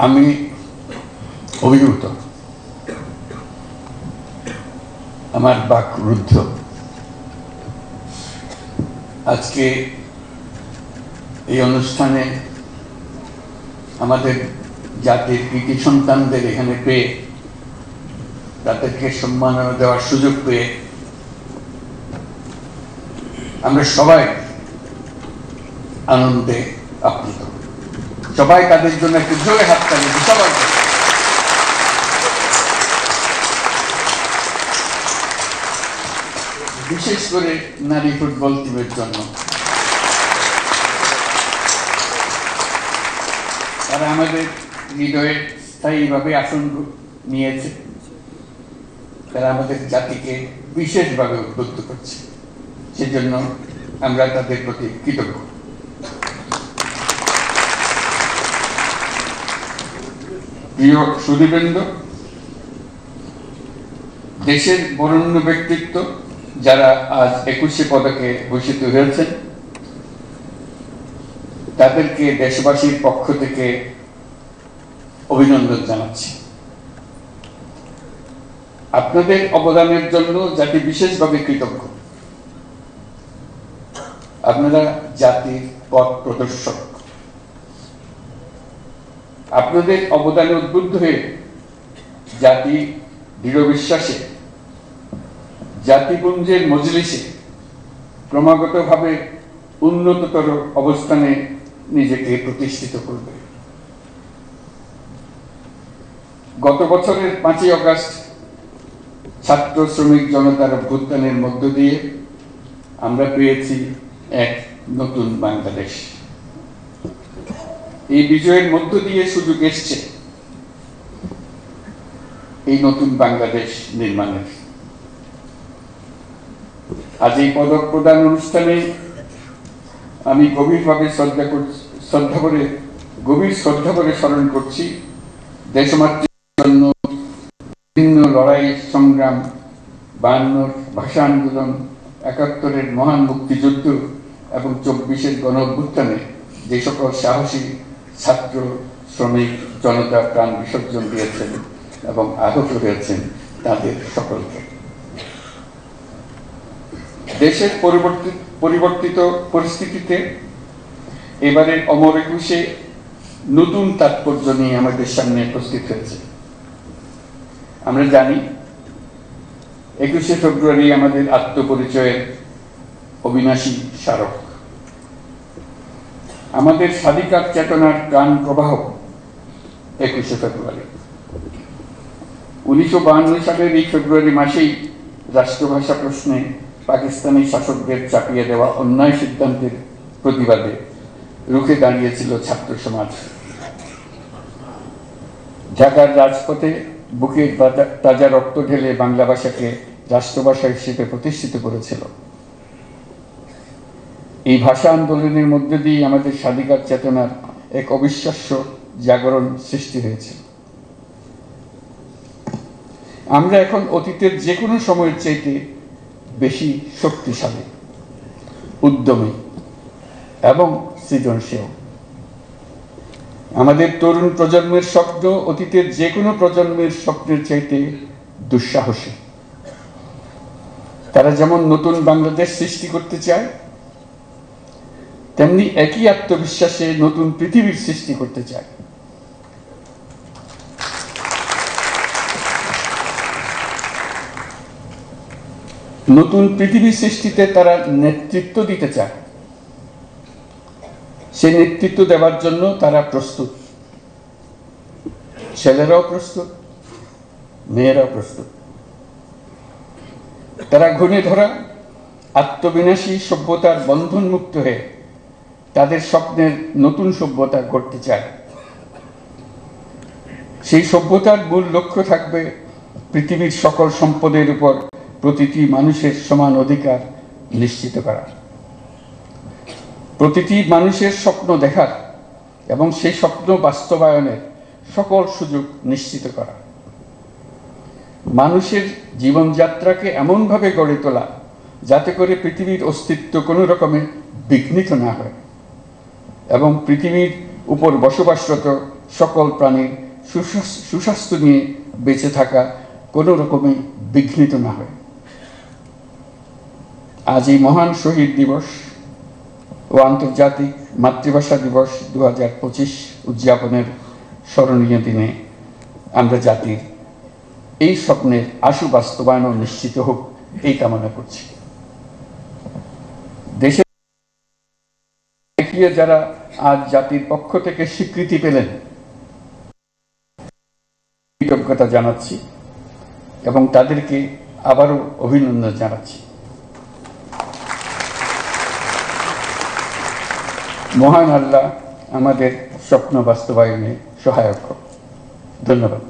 আমি অভিভূত, আমার বাক রুদ্ধ। আজকে এই অনুষ্ঠানে আমাদের জাতির কৃতি সন্তানদের এখানে পেয়ে, তাদেরকে সম্মাননা দেওয়ার সুযোগ পেয়ে আমরা সবাই আনন্দে আপ্লুত। সবাই তাদের জন্য একটু জোরে হাত তালি দিই সবাই। বিশেষ করে নারী ফুটবল টিমের জন্য। তারা আমাদের হৃদয়ে স্থায়ীভাবে আসন নিয়েছে। তারা আমাদের জাতিকে বিশেষভাবে উদ্বুদ্ধ করছে, সেজন্য আমরা তাদের প্রতি কৃতজ্ঞ। প্রিয় সুধীবৃন্দ, দেশের বরেণ্য ব্যক্তিত্ব যারা আজ 21শে পদকে ভূষিত হয়েছেন, তাদেরকে দেশবাসীর পক্ষ থেকে অভিনন্দন জানাচ্ছি। আপনাদের অবদানের জন্য জাতি বিশেষভাবে কৃতজ্ঞ। আপনারা জাতির পথ প্রদর্শক। আপনাদের অবদানে উদ্বুদ্ধ হয়ে জাতি দৃঢ় বিশ্বাসে জাতিপুঞ্জের মজলিসে ক্রমাগতভাবে উন্নততর অবস্থানে নিজেকে প্রতিষ্ঠিত করবে। গত বছরের 5ই আগস্ট ছাত্র শ্রমিক জনতার অভ্যুত্থানের মধ্য দিয়ে আমরা পেয়েছি এক নতুন বাংলাদেশ। এই বিজয়ের মধ্য দিয়ে সুযোগ এসছে এই নতুন বাংলাদেশ নির্মাণের। আজ এই পদক প্রদান অনুষ্ঠানে আমি গভীর শ্রদ্ধা করে স্মরণ করছি দেশমাতৃর জন্য বিভিন্ন লড়াই সংগ্রাম, 52 ভাষা আন্দোলন, 71-এর মহান মুক্তিযুদ্ধ এবং 24-এর গণ অভ্যুত্থানে যে সকল সাহসী ছাত্র শ্রমিক জনতা প্রাণ বিসর্জন দিয়েছেন এবং আহত হয়েছেন, তাদের সকলকে। দেশের পরিবর্তিত পরিস্থিতিতে এবারের অমর একুশে নতুন তাৎপর্য নিয়ে আমাদের সামনে উপস্থিত হয়েছে। আমরা জানি 21শে ফেব্রুয়ারি আমাদের আত্মপরিচয়ের অবিনাশী স্মারক। আমাদের স্বাধিকার চেতনার প্রাণ প্রবাহ 21শে ফেব্রুয়ারি। 1952 সালের এই ফেব্রুয়ারি মাসেই রাষ্ট্রভাষা প্রশ্নে পাকিস্তানি শাসকদের চাপিয়ে দেওয়া অন্যায় সিদ্ধান্তের প্রতিবাদে রুখে দাঁড়িয়েছিল ছাত্র সমাজ। ঢাকার রাজপথে বুকের তাজা রক্ত ঢেলে বাংলা ভাষাকে রাষ্ট্রভাষা হিসেবে প্রতিষ্ঠিত করেছিল। এই ভাষা আন্দোলনের মধ্যে দিয়ে আমাদের স্বাধিকার চেতনার এক অবিশ্বাস্য জাগরণ সৃষ্টি হয়েছে। আমরা এখন অতীতের যে কোনো সময়ের চাইতে বেশি শক্তিশালী, উদ্যমী এবং সৃজনশীল। আমাদের তরুণ প্রজন্মের স্বপ্ন অতীতের যে কোনো প্রজন্মের স্বপ্নের চাইতে দুঃসাহসী। তারা যেমন নতুন বাংলাদেশ সৃষ্টি করতে চায়, তেমনি একই আত্মবিশ্বাসে নতুন পৃথিবীর সৃষ্টি করতে চায়। নতুন পৃথিবী সৃষ্টিতে তারা নেতৃত্ব দিতে চায়। সেই নেতৃত্ব দেওয়ার জন্য তারা প্রস্তুত। ছেলেরাও প্রস্তুত, মেয়েরাও প্রস্তুত। তারা ঘুণে ধরা আত্মবিনাশী সভ্যতার বন্ধন মুক্ত হয়ে তাদের স্বপ্নের নতুন সভ্যতা গড়তে চায়। সেই সভ্যতার মূল লক্ষ্য থাকবে পৃথিবীর সকল সম্পদের উপর প্রতিটি মানুষের সমান অধিকার নিশ্চিত করা, প্রতিটি মানুষের স্বপ্ন দেখার এবং সেই স্বপ্ন বাস্তবায়নের সকল সুযোগ নিশ্চিত করা, মানুষের জীবনযাত্রাকে এমনভাবে গড়ে তোলা যাতে করে পৃথিবীর অস্তিত্ব কোনো রকমে বিঘ্নিত না হয় এবং পৃথিবীর উপর বসবাসরত সকল প্রাণীর সুস্বাস্থ্য নিয়ে বেঁচে থাকা কোনো রকমই বিঘ্নিত না হয়। আজ এই মহান শহীদ দিবস ও আন্তর্জাতিক মাতৃভাষা দিবস 2025 উদযাপনের স্মরণীয় দিনে আমরা জাতির এই স্বপ্নের আশু বাস্তবায়ন নিশ্চিত হোক এই কামনা করছি। দেশে দেখিয়ে যারা আজ জাতির পক্ষ থেকে স্বীকৃতি পেলেন, কৃতজ্ঞতা জানাচ্ছি এবং তাদেরকে আবারও অভিনন্দন জানাচ্ছি। মহান আল্লাহ আমাদের স্বপ্ন বাস্তবায়নে সহায়ক হোক। ধন্যবাদ।